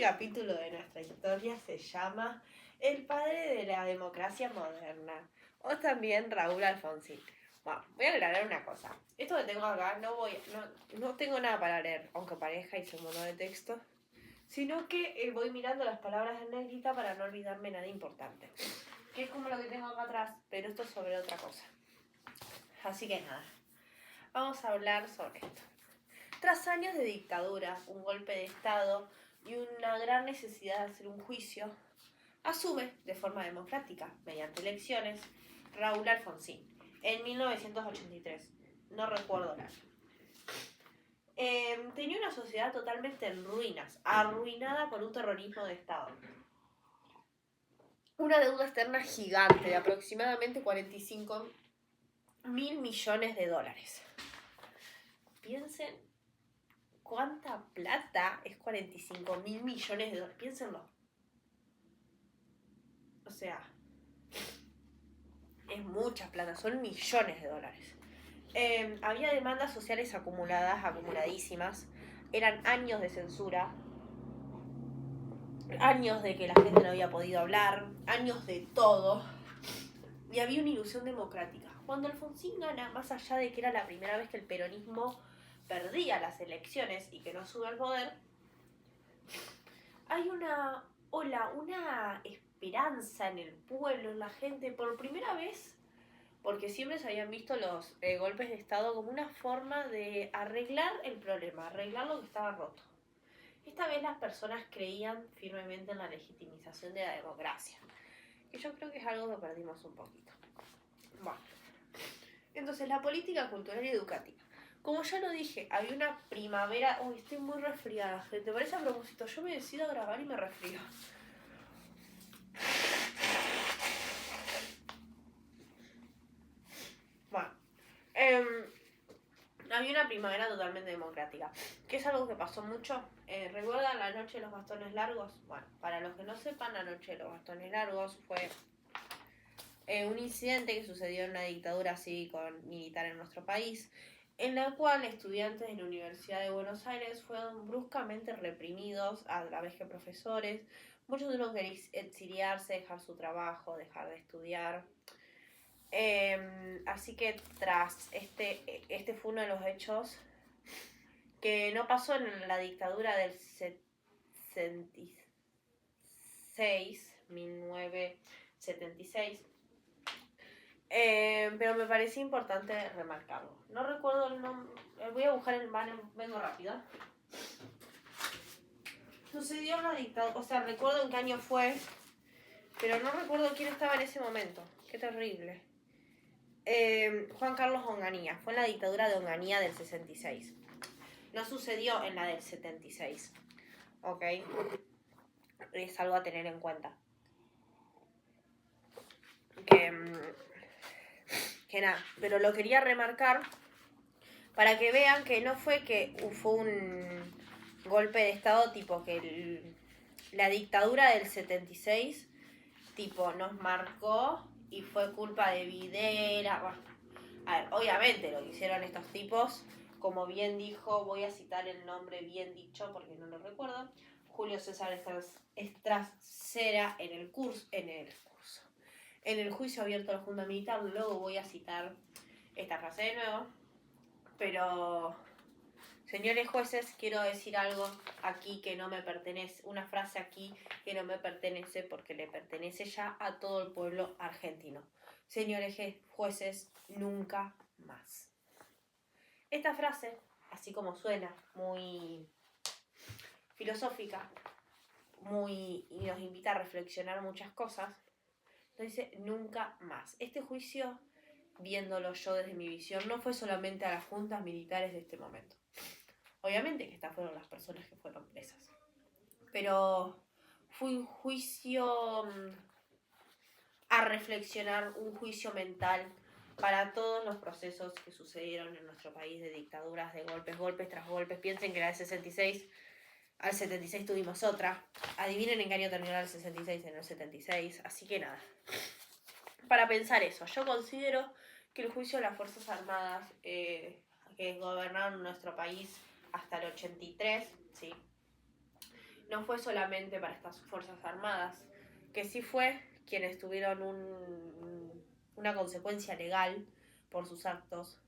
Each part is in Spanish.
Este capítulo de nuestra historia se llama El padre de la democracia moderna, o también Raúl Alfonsín. Bueno, voy a aclarar una cosa. Esto que tengo acá no tengo nada para leer, aunque parezca y se mono de texto, sino que voy mirando las palabras en negrita para no olvidarme nada importante. Que es como lo que tengo acá atrás, pero esto es sobre otra cosa. Así que nada, vamos a hablar sobre esto. Tras años de dictadura, un golpe de Estado y una gran necesidad de hacer un juicio, asume de forma democrática, mediante elecciones, Raúl Alfonsín, en 1983. No recuerdo el año. Tenía una sociedad totalmente en ruinas, arruinada por un terrorismo de Estado. Una deuda externa gigante de aproximadamente 45.000 millones de dólares. Piensen cuánta plata es 45.000 millones de dólares. Piénsenlo. O sea, es mucha plata, son millones de dólares. Había demandas sociales acumuladísimas. Eran años de censura, años de que la gente no había podido hablar, años de todo. Y había una ilusión democrática. Cuando Alfonsín gana, más allá de que era la primera vez que el peronismo perdía las elecciones y que no sube al poder, hay una esperanza en el pueblo, en la gente, por primera vez, porque siempre se habían visto los golpes de Estado como una forma de arreglar el problema, arreglar lo que estaba roto. Esta vez las personas creían firmemente en la legitimización de la democracia, que yo creo que es algo que perdimos un poquito. Bueno, entonces la política cultural y educativa. Como ya lo dije, había una primavera... Uy, estoy muy resfriada, gente. Parece a propósito, yo me decido a grabar y me resfrío. Bueno, había una primavera totalmente democrática, que es algo que pasó mucho. ¿Recuerdan la noche de los bastones largos? Bueno, para los que no sepan, la noche de los bastones largos fue un incidente que sucedió en una dictadura cívico-militar en nuestro país, en la cual estudiantes de la Universidad de Buenos Aires fueron bruscamente reprimidos a la vez que profesores. Muchos tuvieron que exiliarse, dejar su trabajo, dejar de estudiar. Así que tras este fue uno de los hechos que no pasó en la dictadura del 1976, pero me parecía importante remarcarlo. No recuerdo el nombre, voy a buscar el banner, vengo rápido. Sucedió en la dictadura, o sea, recuerdo en qué año fue, pero no recuerdo quién estaba en ese momento. Qué terrible. Juan Carlos Onganía, fue en la dictadura de Onganía del 66. No sucedió en la del 76. ¿Ok? Es algo a tener en cuenta. Que nada, pero lo quería remarcar para que vean que no fue que fue un golpe de Estado tipo que la dictadura del 76 tipo nos marcó y fue culpa de Videla. Bueno, a ver, obviamente lo que hicieron estos tipos, como bien dijo, voy a citar el nombre bien dicho porque no lo recuerdo, Julio César Estracera en el juicio abierto a la Junta Militar. Luego voy a citar esta frase de nuevo, pero señores jueces, quiero decir algo aquí que no me pertenece, una frase aquí que no me pertenece porque le pertenece ya a todo el pueblo argentino. Señores jueces, nunca más. Esta frase, así como suena, muy filosófica, y nos invita a reflexionar muchas cosas, nos dice nunca más. Este juicio, viéndolo yo desde mi visión, no fue solamente a las juntas militares de este momento. Obviamente que estas fueron las personas que fueron presas, pero fue un juicio a reflexionar, un juicio mental para todos los procesos que sucedieron en nuestro país de dictaduras, de golpes tras golpes. Piensen que la del 66, al 76 tuvimos otra. Adivinen en qué año terminó el 66, en el 76. Así que nada, para pensar eso, yo considero que el juicio de las Fuerzas Armadas que gobernaron nuestro país hasta el 83, ¿sí? no fue solamente para estas Fuerzas Armadas, que sí fue quienes tuvieron una consecuencia legal por sus actos,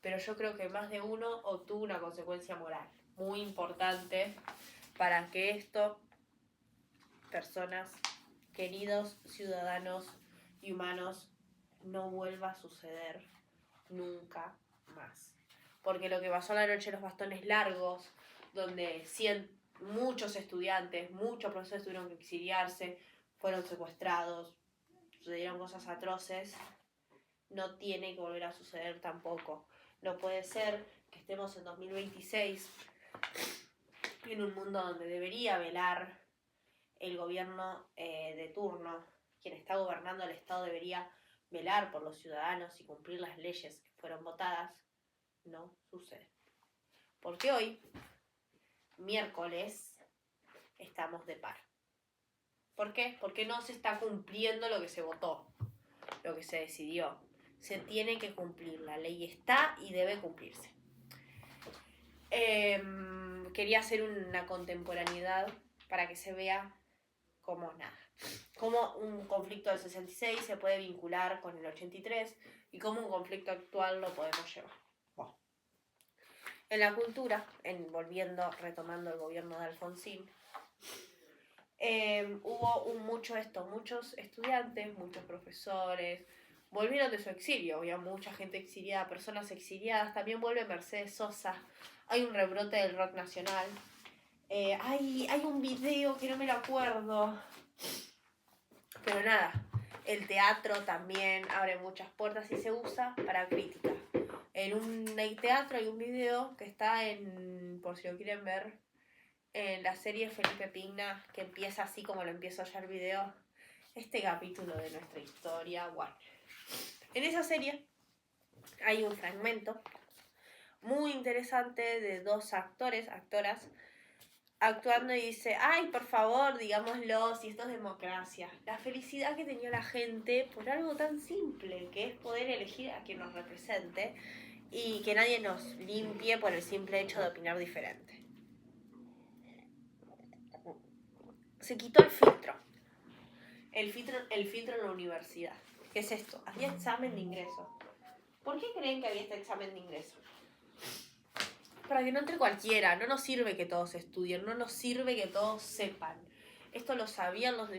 pero yo creo que más de uno obtuvo una consecuencia moral muy importante para que esto, personas, queridos ciudadanos y humanos, no vuelva a suceder nunca más. Porque lo que pasó la noche de los bastones largos, donde muchos estudiantes, muchos profesores tuvieron que exiliarse, fueron secuestrados, sucedieron cosas atroces, no tiene que volver a suceder tampoco. No puede ser que estemos en 2026 en un mundo donde debería velar el gobierno de turno. Quien está gobernando el Estado debería velar por los ciudadanos y cumplir las leyes que fueron votadas. No sucede. Porque hoy, miércoles, estamos de paro. ¿Por qué? Porque no se está cumpliendo lo que se votó, lo que se decidió. Se tiene que cumplir, la ley está y debe cumplirse. Quería hacer una contemporaneidad para que se vea como nada. Cómo un conflicto del 66 se puede vincular con el 83 y cómo un conflicto actual lo podemos llevar. Bueno. En la cultura, retomando el gobierno de Alfonsín, hubo muchos estudiantes, muchos profesores, volvieron de su exilio, había mucha gente exiliada, personas exiliadas, también vuelve Mercedes Sosa, hay un rebrote del rock nacional, hay un video que no me lo acuerdo, pero nada, el teatro también abre muchas puertas y se usa para crítica. En un teatro hay un video que está por si lo quieren ver, en la serie Felipe Pigna, que empieza así como lo empiezo ya el video, este capítulo de nuestra historia. Bueno, en esa serie hay un fragmento muy interesante de dos actoras, actuando y dice, ay, por favor, digámoslo, si esto es democracia. La felicidad que tenía la gente por algo tan simple, que es poder elegir a quien nos represente y que nadie nos limpie por el simple hecho de opinar diferente. Se quitó el filtro en la universidad. ¿Qué es esto? Había examen de ingreso. ¿Por qué creen que había este examen de ingreso? Para que no entre cualquiera. No nos sirve que todos estudien, no nos sirve que todos sepan. Esto lo sabían los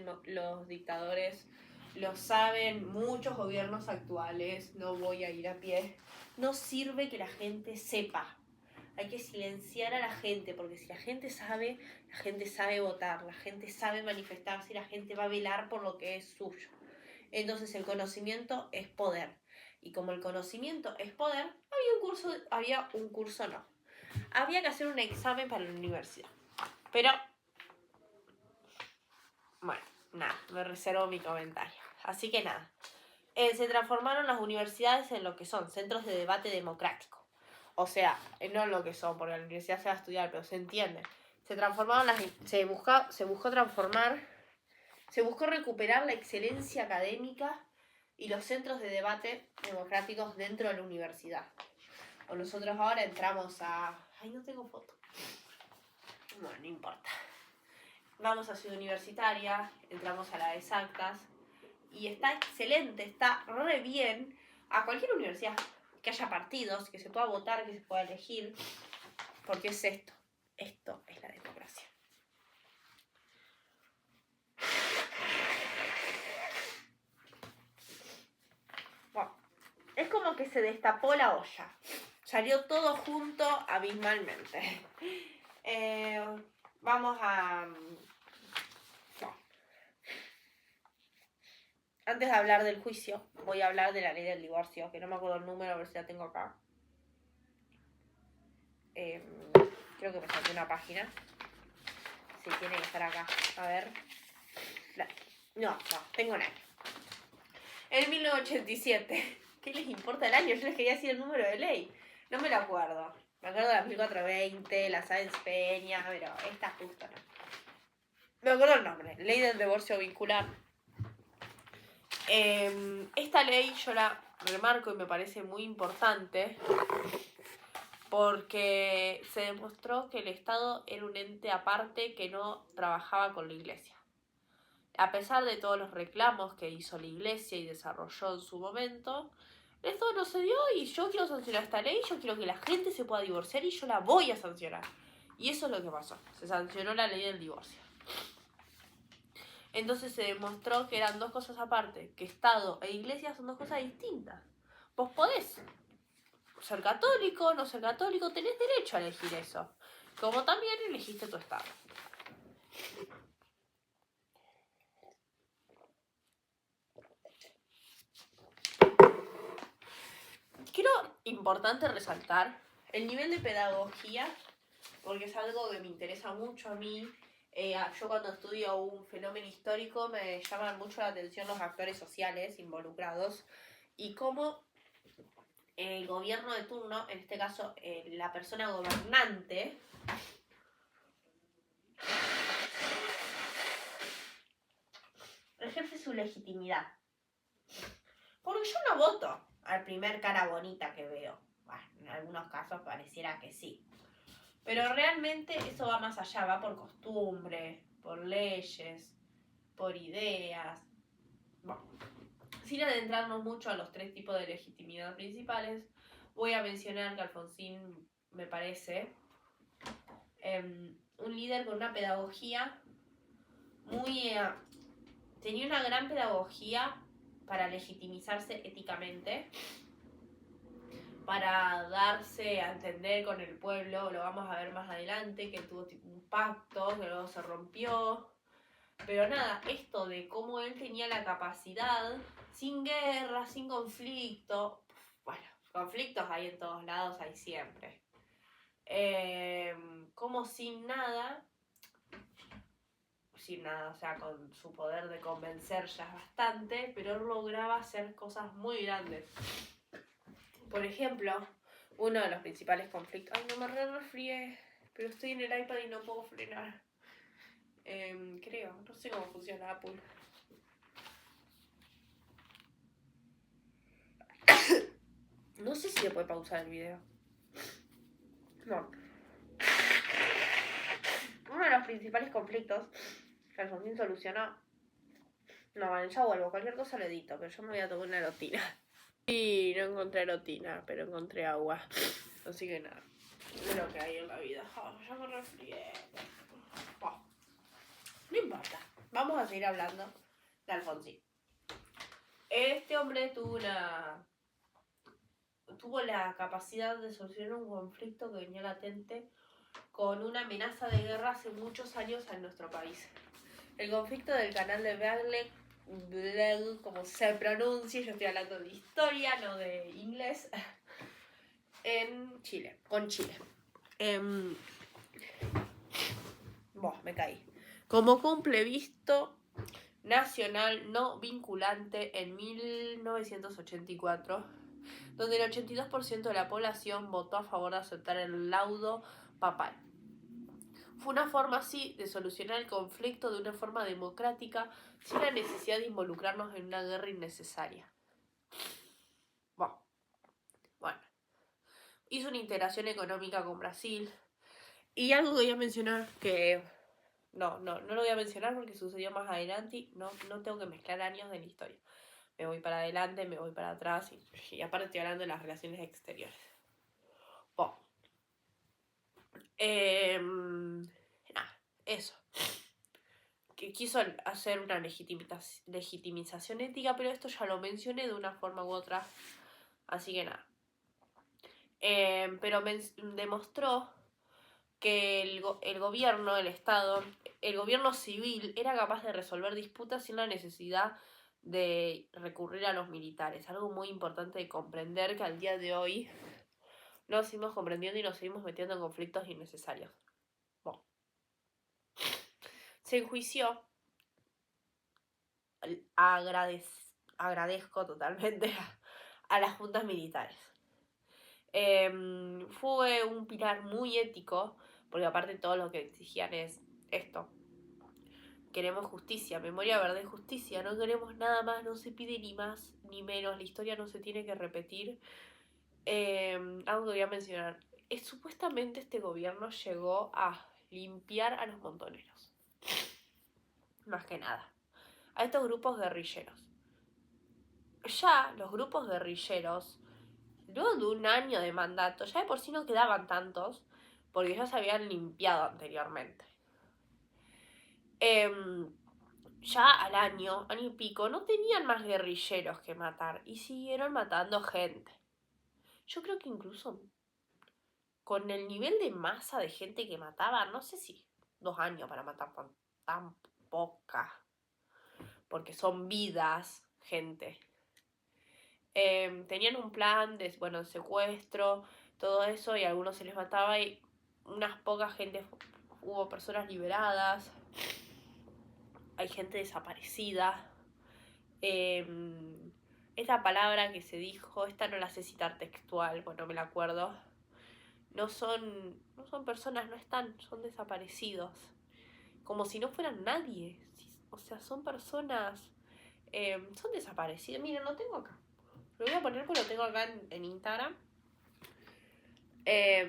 dictadores, lo saben muchos gobiernos actuales, no voy a ir a pie. No sirve que la gente sepa. Hay que silenciar a la gente, porque si la gente sabe votar, la gente sabe manifestarse y la gente va a velar por lo que es suyo. Entonces el conocimiento es poder. Y como el conocimiento es poder, había que hacer un examen para la universidad. Pero, bueno, nada, me reservo mi comentario. Así que nada, se transformaron las universidades en lo que son centros de debate democrático. O sea, no lo que son, porque la universidad se va a estudiar, pero se entiende. Se buscó recuperar la excelencia académica y los centros de debate democráticos dentro de la universidad. O nosotros ahora entramos a... Ay, no tengo foto. Bueno, no importa. Vamos a Ciudad Universitaria, entramos a la de Exactas, y está excelente, está re bien a cualquier universidad. Que haya partidos, que se pueda votar, que se pueda elegir. Porque es esto. Esto es la democracia. Bueno, es como que se destapó la olla. Salió todo junto abismalmente. Vamos a... Bueno. Antes de hablar del juicio, voy a hablar de la ley del divorcio, que no me acuerdo el número, a ver si la tengo acá. Creo que me salté una página. Sí, tiene que estar acá. A ver. No, tengo un año. En 1987. ¿Qué les importa el año? Yo les quería decir el número de ley. No me lo acuerdo. Me acuerdo de la 1420, la Sáenz Peña, pero esta justo no. Me acuerdo el nombre. Ley del divorcio vincular. Esta ley yo la remarco y me parece muy importante porque se demostró que el Estado era un ente aparte que no trabajaba con la Iglesia. A pesar de todos los reclamos que hizo la Iglesia y desarrolló en su momento, esto no se dio y yo quiero sancionar esta ley, yo quiero que la gente se pueda divorciar y yo la voy a sancionar. Y eso es lo que pasó, se sancionó la ley del divorcio. Entonces se demostró que eran dos cosas aparte, que Estado e Iglesia son dos cosas distintas. Vos podés ser católico, no ser católico, tenés derecho a elegir eso, como también elegiste tu Estado. Quiero, importante resaltar, el nivel de pedagogía, porque es algo que me interesa mucho a mí. Yo cuando estudio un fenómeno histórico me llaman mucho la atención los actores sociales involucrados y cómo el gobierno de turno, en este caso la persona gobernante, ejerce su legitimidad. Porque yo no voto al primer cara bonita que veo. Bueno, en algunos casos pareciera que sí. Pero realmente eso va más allá, va por costumbre, por leyes, por ideas. Bueno, sin adentrarnos mucho a los tres tipos de legitimidad principales, voy a mencionar que Alfonsín me parece un líder con una pedagogía muy... tenía una gran pedagogía para legitimizarse éticamente, para darse a entender con el pueblo, lo vamos a ver más adelante, que tuvo un pacto, que luego se rompió. Pero nada, esto de cómo él tenía la capacidad, sin guerra, sin conflicto, bueno, conflictos hay en todos lados, hay siempre. Como sin nada, o sea, con su poder de convencer ya es bastante, pero él lograba hacer cosas muy grandes. Por ejemplo, uno de los principales conflictos... Ay, no me resfrié, pero estoy en el iPad y no puedo frenar. Creo, no sé cómo funciona Apple. No sé si se puede pausar el video. No. Uno de los principales conflictos que Alfonsín solucionó... No, vale, ya vuelvo. Cualquier cosa lo edito, pero yo me voy a tomar una erotina. Sí, no encontré erotina, pero encontré agua. Así que nada, es lo que hay en la vida. Oh, ya me resfrié. Oh, no importa. Vamos a seguir hablando de Alfonsín. Este hombre tuvo la capacidad de solucionar un conflicto que venía latente con una amenaza de guerra hace muchos años en nuestro país. El conflicto del canal de Beagle, como se pronuncia, yo estoy hablando de historia, no de inglés, en Chile, con Chile. Me caí. Convocó un plebiscito nacional no vinculante en 1984, donde el 82% de la población votó a favor de aceptar el laudo papal. Fue una forma así de solucionar el conflicto de una forma democrática sin la necesidad de involucrarnos en una guerra innecesaria. Bueno. Hizo una integración económica con Brasil. Y algo que voy a mencionar que... No lo voy a mencionar porque sucedió más adelante. No tengo que mezclar años de la historia. Me voy para adelante, me voy para atrás. Y aparte estoy hablando de las relaciones exteriores. Bueno. Eso. Que quiso hacer una legitimización ética, pero esto ya lo mencioné de una forma u otra. Así que nada. Pero demostró que el gobierno, el Estado, el gobierno civil era capaz de resolver disputas sin la necesidad de recurrir a los militares. Algo muy importante de comprender, que al día de hoy no seguimos comprendiendo y nos seguimos metiendo en conflictos innecesarios. Bueno. Se enjuició, agradezco totalmente a las juntas militares. Fue un pilar muy ético, porque aparte todo lo que exigían es esto: queremos justicia, memoria, verdad y justicia, no queremos nada más, no se pide ni más ni menos, la historia no se tiene que repetir. Algo que voy a mencionar, supuestamente este gobierno llegó a limpiar a los montoneros. Más que nada. A estos grupos guerrilleros. Ya los grupos guerrilleros, luego de un año de mandato, ya de por sí no quedaban tantos, porque ya se habían limpiado anteriormente. Ya al año y pico, no tenían más guerrilleros que matar y siguieron matando gente. Yo creo que incluso con el nivel de masa de gente que mataban, no sé si 2 años para matar tan poca, porque son vidas, gente. Tenían un plan de, bueno, secuestro, todo eso, y a algunos se les mataba y unas pocas gente, hubo personas liberadas, hay gente desaparecida. Esta palabra que se dijo, esta no la sé citar textual, pues no me la acuerdo. No son personas, no están, son desaparecidos. Como si no fueran nadie. O sea, son personas, son desaparecidos. Miren, lo tengo acá. Lo voy a poner porque lo tengo acá en Instagram.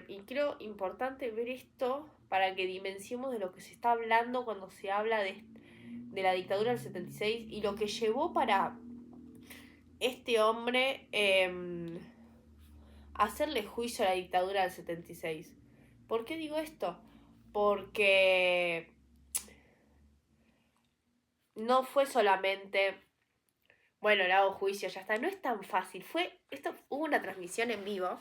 Y creo importante ver esto para que dimensionemos de lo que se está hablando cuando se habla de la dictadura del 76 y lo que llevó para este hombre hacerle juicio a la dictadura del 76. ¿Por qué digo esto? Porque no fue solamente, bueno, le hago juicio, ya está, no es tan fácil. Hubo una transmisión en vivo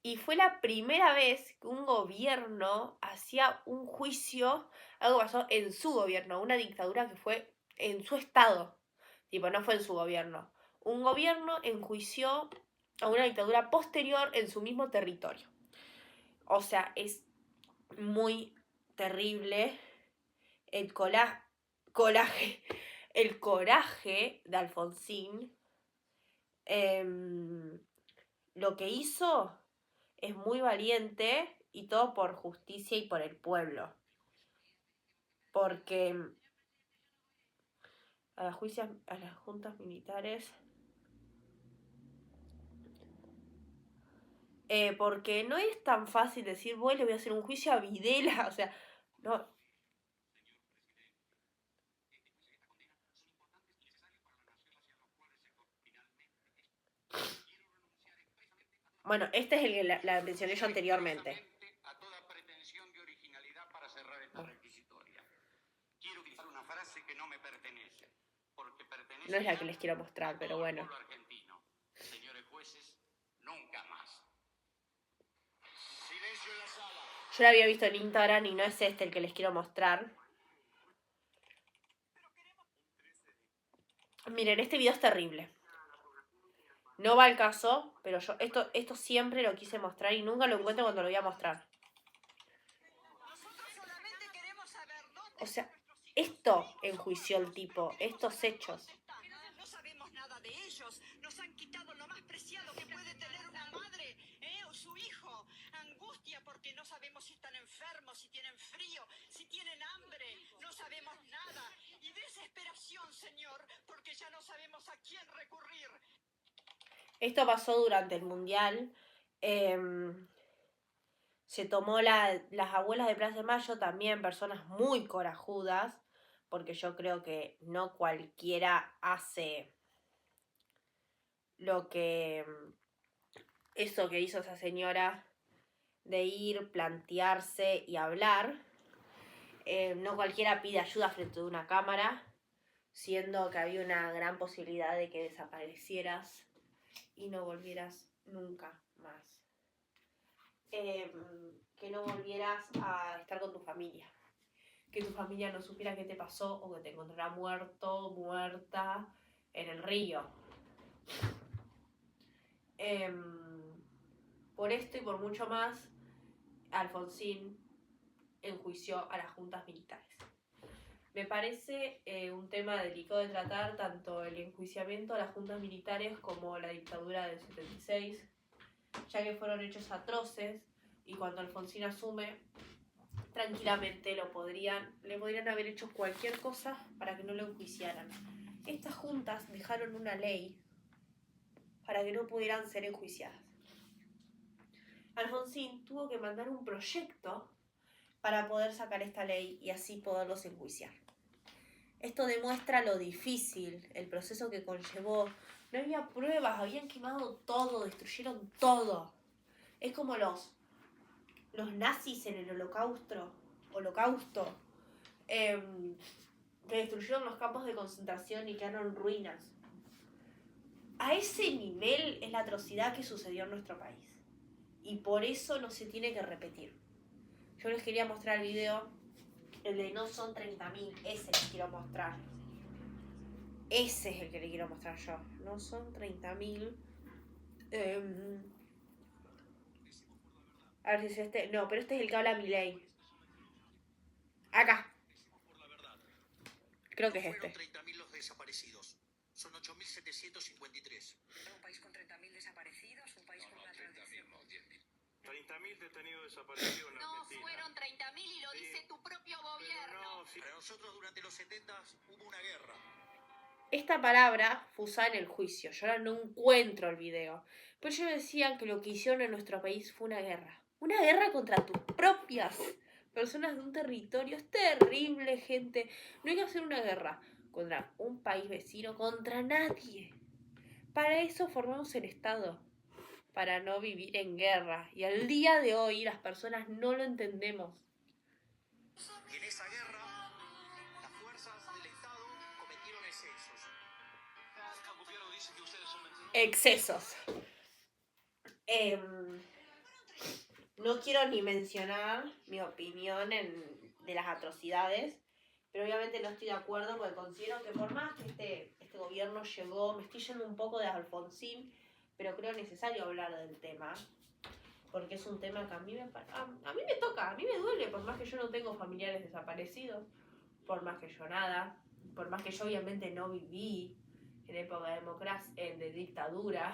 y fue la primera vez que un gobierno hacía un juicio, algo pasó en su gobierno, una dictadura que fue en su estado, tipo, no fue en su gobierno. Un gobierno enjuició a una dictadura posterior en su mismo territorio. O sea, es muy terrible el coraje de Alfonsín. Lo que hizo es muy valiente y todo por justicia y por el pueblo. Porque a las juntas militares... porque no es tan fácil decir, bueno, le voy a hacer un juicio a Videla, o sea, no. Bueno, este es el que la mencioné yo anteriormente. A toda pretensión de originalidad para cerrar esta requisitoria. Quiero utilizar una frase que no me pertenece, porque pertenece no es la que les quiero mostrar, pero bueno. al pueblo argentino. Señores jueces, nunca más. Silencio en la sala. Yo la había visto en Instagram y no es este el que les quiero mostrar. Miren, este video es terrible. No va al caso, pero yo esto siempre lo quise mostrar y nunca lo encuentro cuando lo voy a mostrar. O sea, esto enjuició el tipo, estos hechos. No sabemos nada de ellos. Nos han quitado lo más preciado que puede tener una madre, o su hijo. Angustia porque no sabemos si están enfermos, si tienen frío, si tienen hambre. No sabemos nada. Y desesperación, Señor, porque ya no sabemos a quién recurrir. Esto pasó durante el Mundial. Se tomó las abuelas de Plaza de Mayo, también personas muy corajudas, porque yo creo que no cualquiera hace eso que hizo esa señora de ir, plantearse y hablar. No cualquiera pide ayuda frente a una cámara, siendo que había una gran posibilidad de que desaparecieras y no volvieras nunca más. Que no volvieras a estar con tu familia. Que tu familia no supiera qué te pasó o que te encontrara muerto, muerta en el río. Por esto y por mucho más, Alfonsín enjuició a las juntas militares. Me parece un tema delicado de tratar, tanto el enjuiciamiento a las juntas militares como la dictadura del 76, ya que fueron hechos atroces y cuando Alfonsín asume, tranquilamente le podrían haber hecho cualquier cosa para que no lo enjuiciaran. Estas juntas dejaron una ley para que no pudieran ser enjuiciadas. Alfonsín tuvo que mandar un proyecto para poder sacar esta ley y así poderlos enjuiciar. Esto demuestra lo difícil, el proceso que conllevó. No había pruebas, habían quemado todo, destruyeron todo. Es como los nazis en el holocausto, que destruyeron los campos de concentración y quedaron ruinas. A ese nivel es la atrocidad que sucedió en nuestro país. Y por eso no se tiene que repetir. Yo les quería mostrar el video, el de no son 30.000, ese les quiero mostrar. Ese es el que le quiero mostrar yo. No son 30.000. A ver si es este. No, pero este es el que habla Milei. Acá. Creo que es este. Fueron 30.000 los desaparecidos. Son 8.753. Un país con 30.000 desaparecidos, un país con una tradición. 30.000 detenidos desaparecidos en No Argentina. fueron 30.000 y lo dice tu propio gobierno. Para nosotros durante los 70 hubo una guerra. Esta palabra fue usada en el juicio. Yo ahora no encuentro el video. Pero ellos decían que lo que hicieron en nuestro país fue una guerra. Una guerra contra tus propias personas de un territorio. Es terrible, gente. No hay que hacer una guerra contra un país vecino, contra nadie. Para eso formamos el Estado. Para no vivir en guerra. Y al día de hoy las personas no lo entendemos. Y en esa guerra, las fuerzas del Estado cometieron excesos. El gobierno dice que ustedes son mentirosos. Excesos. No quiero ni mencionar mi opinión de las atrocidades, pero obviamente no estoy de acuerdo porque considero que por más que este gobierno llegó, me estoy yendo un poco de Alfonsín, pero creo necesario hablar del tema, porque es un tema que a mí me toca, a mí me duele, por más que yo no tengo familiares desaparecidos, por más que yo nada, por más que yo obviamente no viví en época de democracia, de dictadura.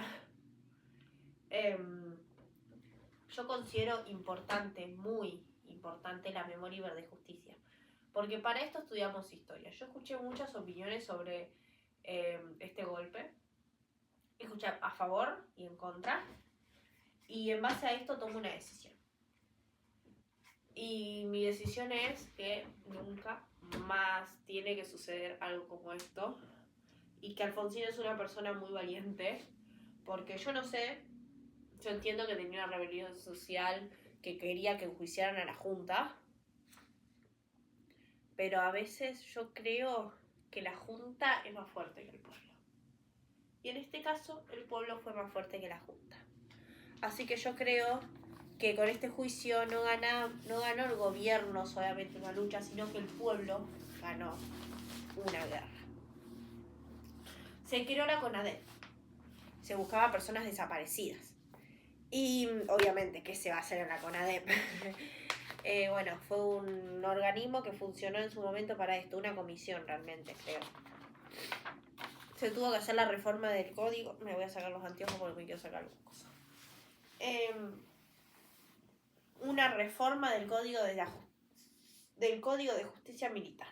Yo considero importante, muy importante, la memoria y verdad y justicia. Porque para esto estudiamos historia. Yo escuché muchas opiniones sobre este golpe. Escuché a favor y en contra. Y en base a esto tomo una decisión. Y mi decisión es que nunca más tiene que suceder algo como esto. Y que Alfonsín es una persona muy valiente. Porque yo no sé... Yo entiendo que tenía una rebelión social que quería que enjuiciaran a la Junta. Pero a veces yo creo que la Junta es más fuerte que el pueblo. Y en este caso, el pueblo fue más fuerte que la Junta. Así que yo creo que con este juicio no ganó el gobierno solamente una lucha, sino que el pueblo ganó una guerra. Se creó la CONADEP. Se buscaba personas desaparecidas. Y obviamente, ¿qué se va a hacer en la CONADEP? Bueno, fue un organismo que funcionó en su momento para esto, una comisión realmente, creo. Se tuvo que hacer la reforma del código. Me voy a sacar los anteojos porque me quiero sacar alguna cosa. Una reforma del código de justicia militar.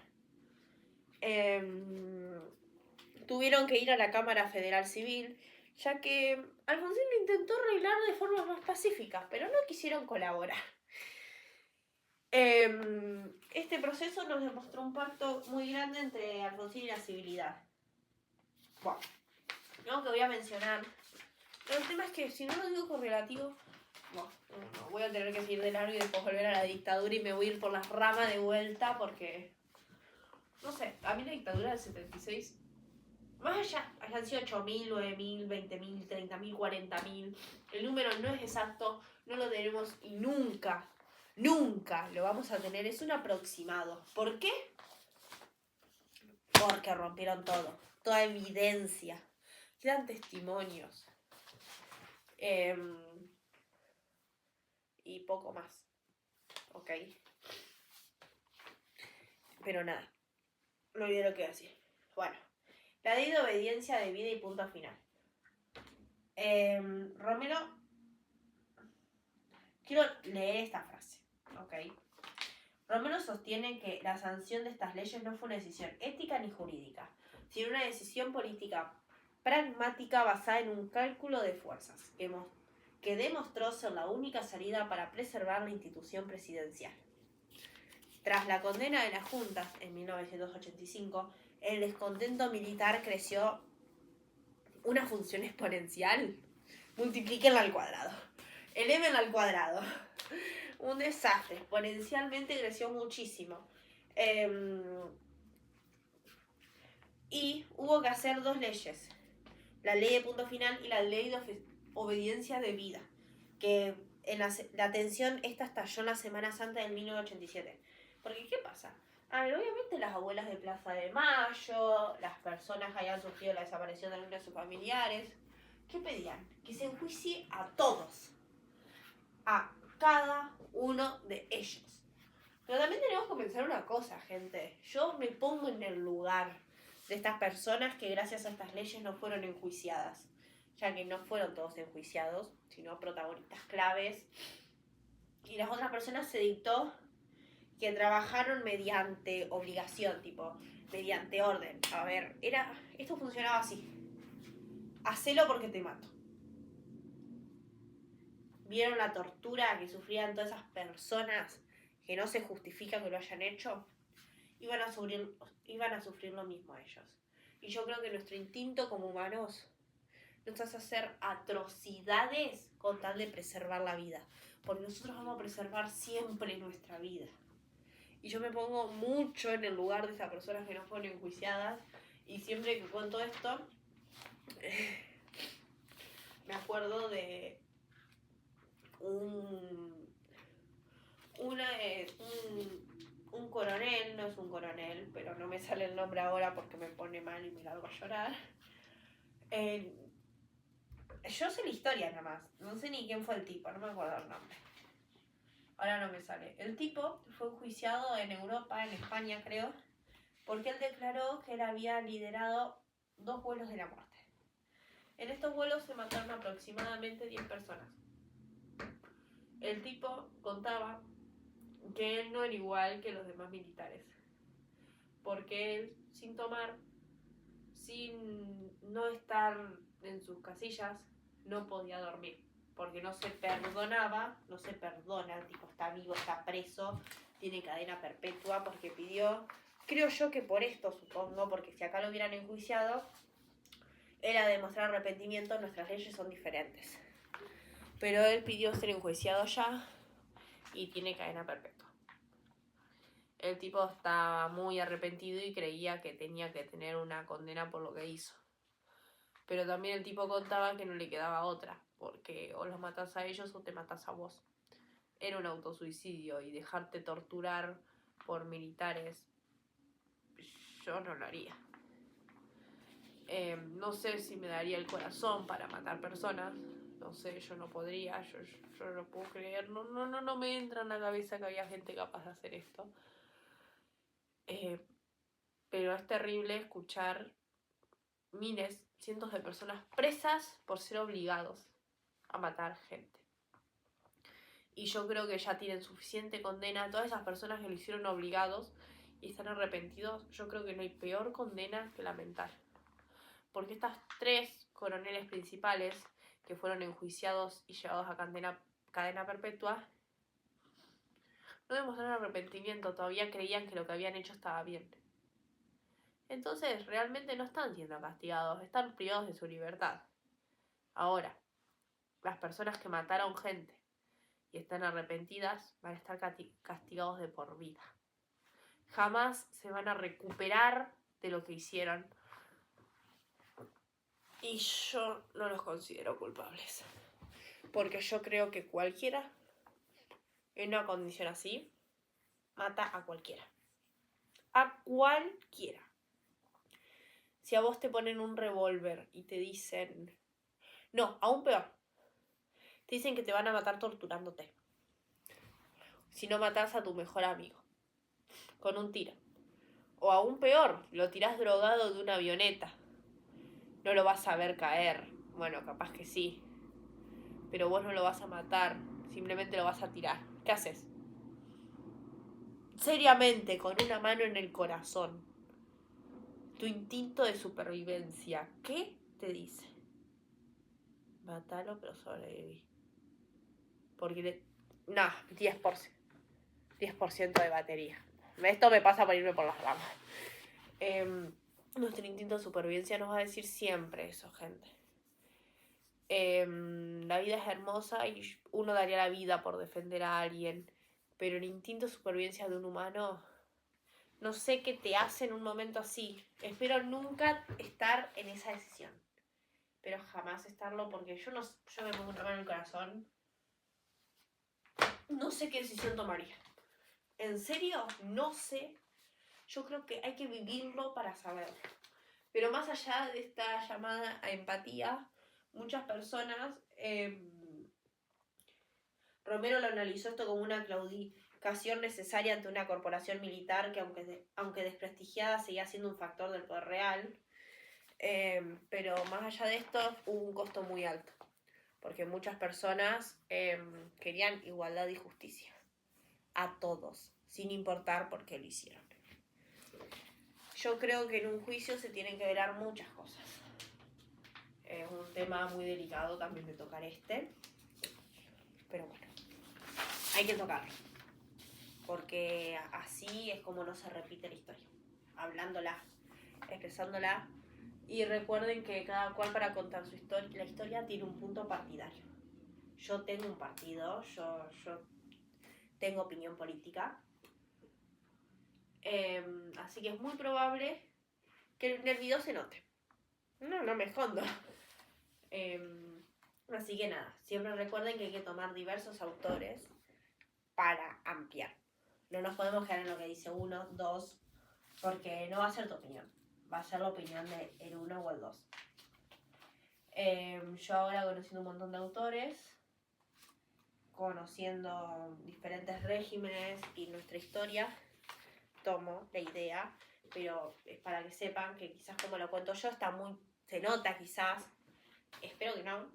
Tuvieron que ir a la Cámara Federal Civil, ya que Alfonsín lo intentó arreglar de formas más pacíficas, pero no quisieron colaborar. Este proceso nos demostró un pacto muy grande entre Alfonsín y la civilidad. Bueno, algo que voy a mencionar. El tema es que si no lo digo correlativo, no, voy a tener que seguir de largo y después volver a la dictadura y me voy a ir por las ramas de vuelta porque, no sé, a mí la dictadura del 76... Más allá, hayan sido 8.000, 9.000, 20.000, 30.000, 40.000. El número no es exacto, no lo tenemos y nunca lo vamos a tener. Es un aproximado. ¿Por qué? Porque rompieron todo. Toda evidencia. Quedan testimonios. Y poco más. ¿Ok? Pero nada. No olvidé lo que iba a decir. Bueno. La ley de obediencia debida y punto final. Romero, quiero leer esta frase, ¿ok? Romero sostiene que la sanción de estas leyes no fue una decisión ética ni jurídica, sino una decisión política pragmática basada en un cálculo de fuerzas, que demostró ser la única salida para preservar la institución presidencial. Tras la condena de las juntas en 1985, el descontento militar creció una función exponencial. Multiplíquenla al cuadrado. Elévenla al cuadrado. Un desastre. Exponencialmente creció muchísimo. Y hubo que hacer 2 leyes. La ley de punto final y la ley de obediencia debida. Que en la atención esta estalló en la Semana Santa del 1987. Porque, ¿qué pasa? A ver, obviamente las abuelas de Plaza de Mayo, las personas que habían sufrido la desaparición de algunos de sus familiares, ¿qué pedían? Que se enjuicie a todos. A cada uno de ellos. Pero también tenemos que pensar una cosa, gente. Yo me pongo en el lugar de estas personas que gracias a estas leyes no fueron enjuiciadas. Ya que no fueron todos enjuiciados, sino protagonistas claves. Y las otras personas se dictó que trabajaron mediante obligación, tipo, mediante orden. A ver, esto funcionaba así. Hacelo porque te mato. ¿Vieron la tortura que sufrían todas esas personas que no se justifica que lo hayan hecho? Iban a sufrir lo mismo ellos. Y yo creo que nuestro instinto como humanos nos hace hacer atrocidades con tal de preservar la vida. Porque nosotros vamos a preservar siempre nuestra vida. Y yo me pongo mucho en el lugar de esas personas que no fueron enjuiciadas. Y siempre que cuento esto, me acuerdo de un coronel, no es un coronel, pero no me sale el nombre ahora porque me pone mal y me largo a llorar. Yo sé la historia nada más, no sé ni quién fue el tipo, no me acuerdo el nombre. Ahora no me sale. El tipo fue enjuiciado en Europa, en España creo, porque él declaró que él había liderado 2 vuelos de la muerte. En estos vuelos se mataron aproximadamente 10 personas. El tipo contaba que él no era igual que los demás militares, porque él, sin tomar, sin no estar en sus casillas, no podía dormir, porque no se perdona, el tipo está vivo, está preso, tiene cadena perpetua, porque pidió, creo yo que por esto supongo, porque si acá lo hubieran enjuiciado, era demostrar arrepentimiento, nuestras leyes son diferentes. Pero él pidió ser enjuiciado ya y tiene cadena perpetua. El tipo estaba muy arrepentido y creía que tenía que tener una condena por lo que hizo. Pero también el tipo contaba que no le quedaba otra, porque o los matas a ellos o te matas a vos. Era un autosuicidio y dejarte torturar por militares, yo no lo haría. No sé si me daría el corazón para matar personas. No sé, yo no podría, yo no puedo creer, no me entra en la cabeza que había gente capaz de hacer esto. Pero es terrible escuchar miles, cientos de personas presas por ser obligados a matar gente. Y yo creo que ya tienen suficiente condena. Todas esas personas que lo hicieron obligados y están arrepentidos, yo creo que no hay peor condena que la mental. Porque estas 3 coroneles principales que fueron enjuiciados y llevados a cadena perpetua, no demostraron arrepentimiento, todavía creían que lo que habían hecho estaba bien. Entonces, realmente no están siendo castigados, están privados de su libertad. Ahora, las personas que mataron gente y están arrepentidas van a estar castigados de por vida. Jamás se van a recuperar de lo que hicieron. Y yo no los considero culpables. Porque yo creo que cualquiera, en una condición así, mata a cualquiera. A cualquiera. Si a vos te ponen un revólver y te dicen... No, aún peor. Te dicen que te van a matar torturándote. Si no matás a tu mejor amigo. Con un tiro. O aún peor, lo tirás drogado de una avioneta. No lo vas a ver caer. Bueno, capaz que sí. Pero vos no lo vas a matar. Simplemente lo vas a tirar. ¿Qué haces? Seriamente, con una mano en el corazón. Tu instinto de supervivencia. ¿Qué te dice? Matalo, pero sobreviví. Porque no, 10%. 10% de batería. Esto me pasa por irme por las ramas. Nuestro instinto de supervivencia nos va a decir siempre eso, gente. La vida es hermosa y uno daría la vida por defender a alguien, pero el instinto de supervivencia de un humano, no sé qué te hace en un momento así. Espero nunca estar en esa decisión, pero jamás estarlo, porque yo me pongo una mano en el corazón, no sé qué decisión tomaría. En serio, no sé. Yo creo que hay que vivirlo para saberlo. Pero más allá de esta llamada a empatía, muchas personas, Romero lo analizó esto como una claudicación necesaria ante una corporación militar que aunque desprestigiada seguía siendo un factor del poder real, pero más allá de esto hubo un costo muy alto, porque muchas personas querían igualdad y justicia a todos, sin importar por qué lo hicieron. Yo creo que en un juicio se tienen que velar muchas cosas. Es un tema muy delicado también de tocar pero bueno, hay que tocarlo, porque así es como no se repite la historia, hablándola, expresándola, y recuerden que cada cual para contar su historia, la historia tiene un punto partidario. Yo tengo un partido, yo tengo opinión política, así que es muy probable que en el video se note. No me escondo. Así que nada, siempre recuerden que hay que tomar diversos autores para ampliar. No nos podemos quedar en lo que dice uno, dos, porque no va a ser tu opinión. Va a ser la opinión del uno o el dos. Yo ahora, conociendo un montón de autores, conociendo diferentes regímenes y nuestra historia, tomo la idea, pero es para que sepan que quizás como lo cuento yo se nota quizás, espero que no,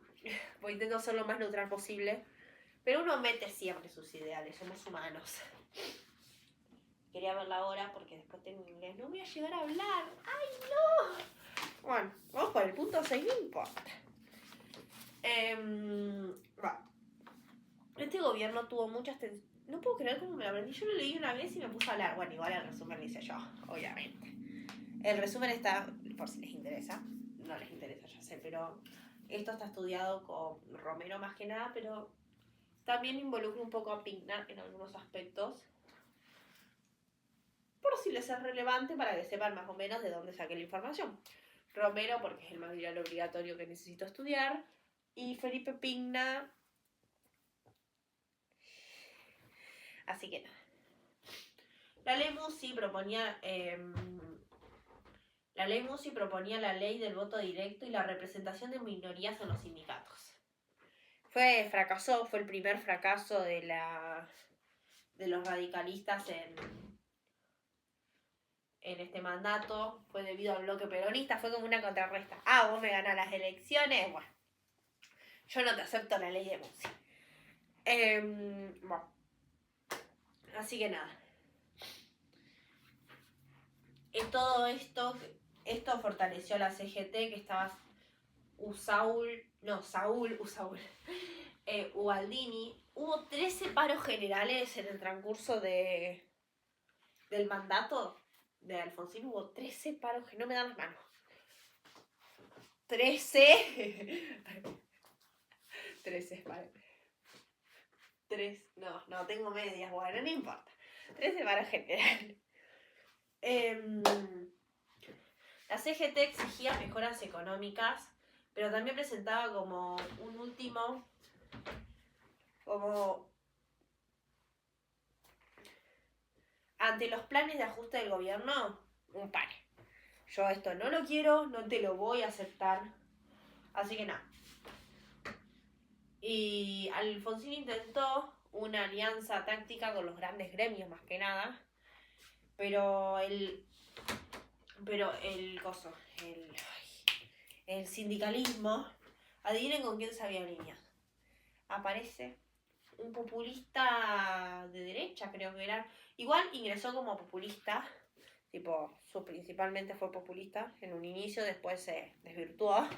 voy a intentar ser lo más neutral posible, pero uno mete siempre sus ideales, somos humanos. Quería verla ahora porque después tengo inglés, no voy a llegar a hablar, ¡ay no! Bueno, vamos por el punto 6, no importa. Este gobierno tuvo muchas tensiones. No puedo creer cómo me lo aprendí. Yo lo leí una vez y me puse a hablar. Bueno, igual el resumen lo hice yo, obviamente. El resumen está, por si les interesa. No les interesa, ya sé, pero esto está estudiado con Romero más que nada, pero también involucra un poco a Pigna en algunos aspectos. Por si les es relevante para que sepan más o menos de dónde saqué la información. Romero porque es el material obligatorio que necesito estudiar. Y Felipe Pigna. Así que nada. La ley Musi proponía la ley del voto directo y la representación de minorías en los sindicatos. Fracasó, fue el primer fracaso de los radicalistas en este mandato. Fue debido al bloque peronista, fue como una contrarresta. Vos me ganás las elecciones, bueno, yo no te acepto la ley de Musi. Bueno, así que nada. Todo esto fortaleció la CGT, que estaba Ubaldini. Hubo 13 paros generales en el transcurso del mandato de Alfonsín. Hubo 13 paros que no me dan las manos. 13. 13 paros. No, tengo medias, bueno, no importa. 13 paros generales. La CGT exigía mejoras económicas, pero también presentaba como un último, ante los planes de ajuste del gobierno, un pare. Yo esto no lo quiero, no te lo voy a aceptar, así que nada. Y Alfonsín intentó una alianza táctica con los grandes gremios más que nada, pero el sindicalismo, adivinen con quién se había alineado. Aparece un populista de derecha, creo que era. Igual ingresó como populista, Tipo, principalmente fue populista en un inicio, después se desvirtuó.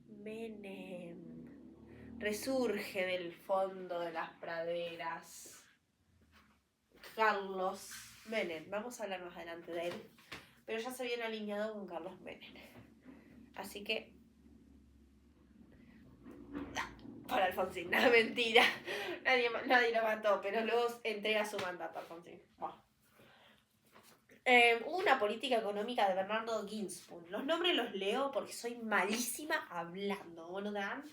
Menem resurge del fondo de las praderas. Carlos Menem, vamos a hablar más adelante de él, pero ya se viene alineado con Carlos Menem. Así que para Alfonsín, no, mentira. Nadie lo mató, pero luego entrega su mandato a Alfonsín. Bueno. Hubo una política económica de Bernardo Ginsburg. Los nombres los leo porque soy malísima hablando. Bueno, Dan,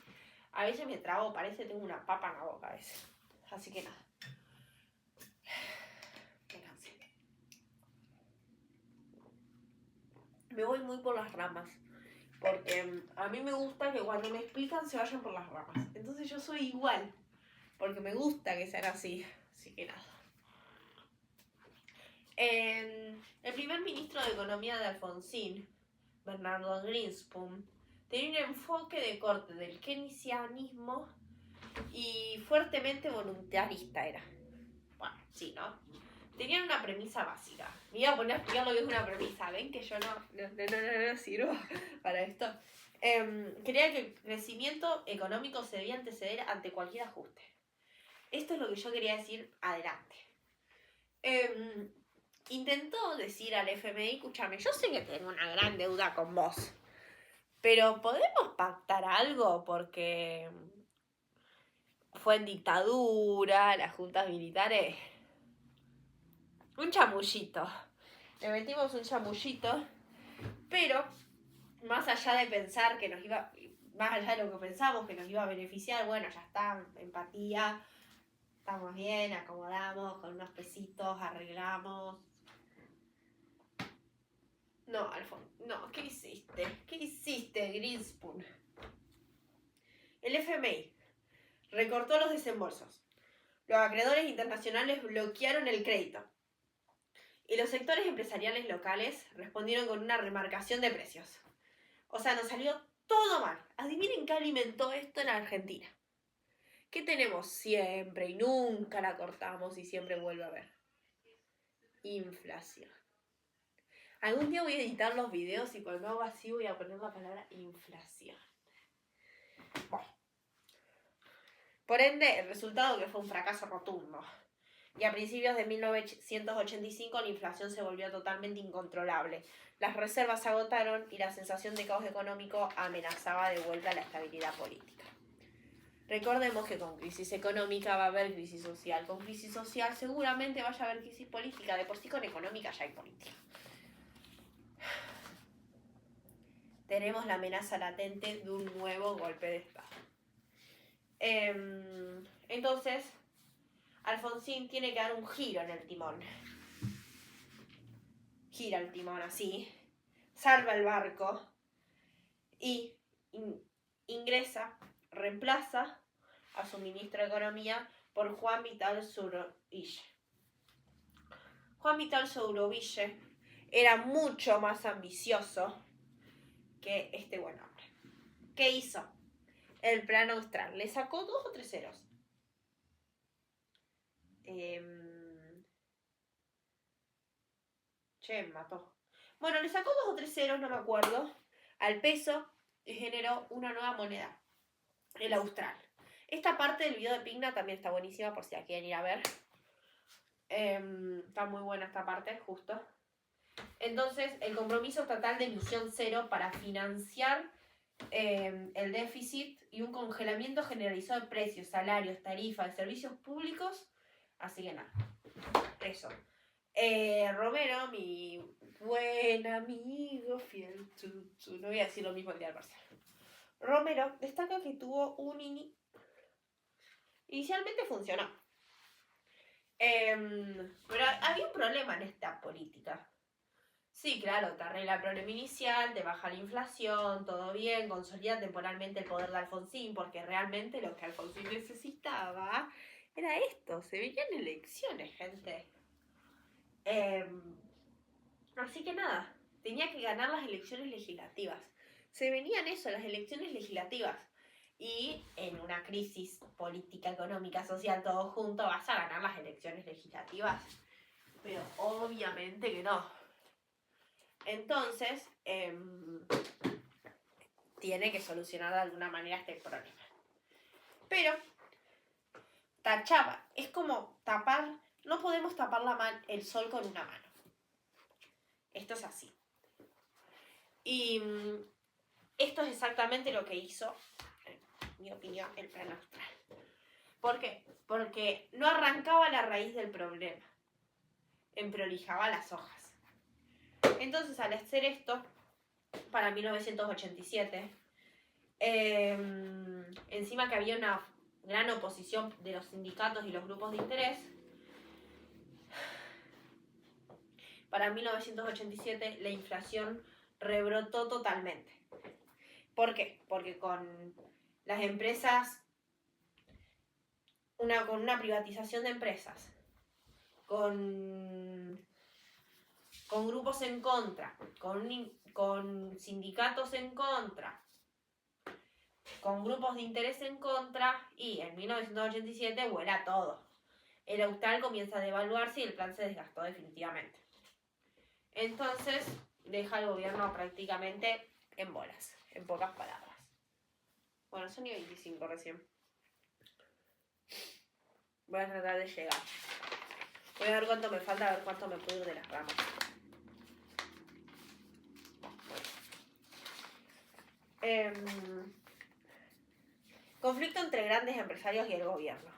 a veces me trago, parece que tengo una papa en la boca a veces. Así que nada. Me cansé. Me voy muy por las ramas. Porque a mí me gusta que cuando me explican se vayan por las ramas. Entonces yo soy igual. Porque me gusta que sean así. Así que nada. El primer ministro de Economía de Alfonsín, Bernardo Ginsburg, tenía un enfoque de corte del keynesianismo y fuertemente voluntarista era. Bueno, sí, ¿no? Tenían una premisa básica. Me iba a poner a explicar lo que es una premisa. ¿Ven que yo no sirvo para esto? Creía que el crecimiento económico se debía anteceder ante cualquier ajuste. Esto es lo que yo quería decir adelante. Intentó decir al FMI, escúchame, yo sé que tengo una gran deuda con vos, pero ¿podemos pactar algo? Porque fue en dictadura, las juntas militares. Un chamullito. Le metimos un chamullito, pero más allá de pensar que nos iba, más allá de lo que pensamos que nos iba a beneficiar, bueno, ya está, empatía, estamos bien, acomodamos, con unos pesitos arreglamos. No, Alfonso, no, ¿qué hiciste? ¿Qué hiciste, Ginsburg? El FMI recortó los desembolsos. Los acreedores internacionales bloquearon el crédito. Y los sectores empresariales locales respondieron con una remarcación de precios. O sea, nos salió todo mal. Adivinen qué alimentó esto en Argentina. ¿Qué tenemos siempre y nunca la cortamos y siempre vuelve a haber? Inflación. Algún día voy a editar los videos y cuando hago así voy a poner la palabra inflación. Bueno. Por ende, el resultado que fue un fracaso rotundo. Y a principios de 1985 la inflación se volvió totalmente incontrolable. Las reservas se agotaron y la sensación de caos económico amenazaba de vuelta la estabilidad política. Recordemos que con crisis económica va a haber crisis social. Con crisis social seguramente vaya a haber crisis política. De por sí con económica ya hay política. Tenemos la amenaza latente de un nuevo golpe de Estado. Entonces, Alfonsín tiene que dar un giro en el timón. Gira el timón así, salva el barco y reemplaza a su ministro de Economía por Juan Vital Souroville. Juan Vital Souroville era mucho más ambicioso que este buen hombre. ¿Qué hizo? El plan austral. Le sacó 2 o 3 ceros. Me mató. Bueno, le sacó 2 o 3 ceros, no me acuerdo, al peso y generó una nueva moneda, el austral. Esta parte del video de Pigna también está buenísima por si la quieren ir a ver. Está muy buena esta parte, justo. Entonces, el compromiso estatal de emisión cero para financiar el déficit y un congelamiento generalizado de precios, salarios, tarifas, servicios públicos. Así que nada, eso. Romero, mi buen amigo, fiel no voy a decir lo mismo el día del Barça. Romero destaca que tuvo inicialmente funcionó. Pero había un problema en esta política. Sí, claro, te arregla el problema inicial, te baja la inflación, todo bien, consolida temporalmente el poder de Alfonsín, porque realmente lo que Alfonsín necesitaba era esto, se veían elecciones, gente. Así que nada, tenía que ganar las elecciones legislativas. Se venían eso, las elecciones legislativas. Y en una crisis política, económica, social, todo junto, vas a ganar las elecciones legislativas. Pero obviamente que no. Entonces, tiene que solucionar de alguna manera este problema. Pero, tachaba, es como tapar, no podemos tapar el sol con una mano. Esto es así. Y esto es exactamente lo que hizo, en mi opinión, el Plan Austral. ¿Por qué? Porque no arrancaba la raíz del problema, emprolijaba las hojas. Entonces, al hacer esto, para 1987, encima que había una gran oposición de los sindicatos y los grupos de interés, para 1987 la inflación rebrotó totalmente. ¿Por qué? Porque con las empresas, con una privatización de empresas, con grupos en contra, con sindicatos en contra, con grupos de interés en contra, y en 1987 vuela todo. El Austral comienza a devaluarse y el plan se desgastó definitivamente. Entonces, deja al gobierno prácticamente en bolas, en pocas palabras. Bueno, son y 25 recién. Voy a tratar de llegar. Voy a ver cuánto me falta, a ver cuánto me puedo ir de las ramas. Conflicto entre grandes empresarios y el gobierno.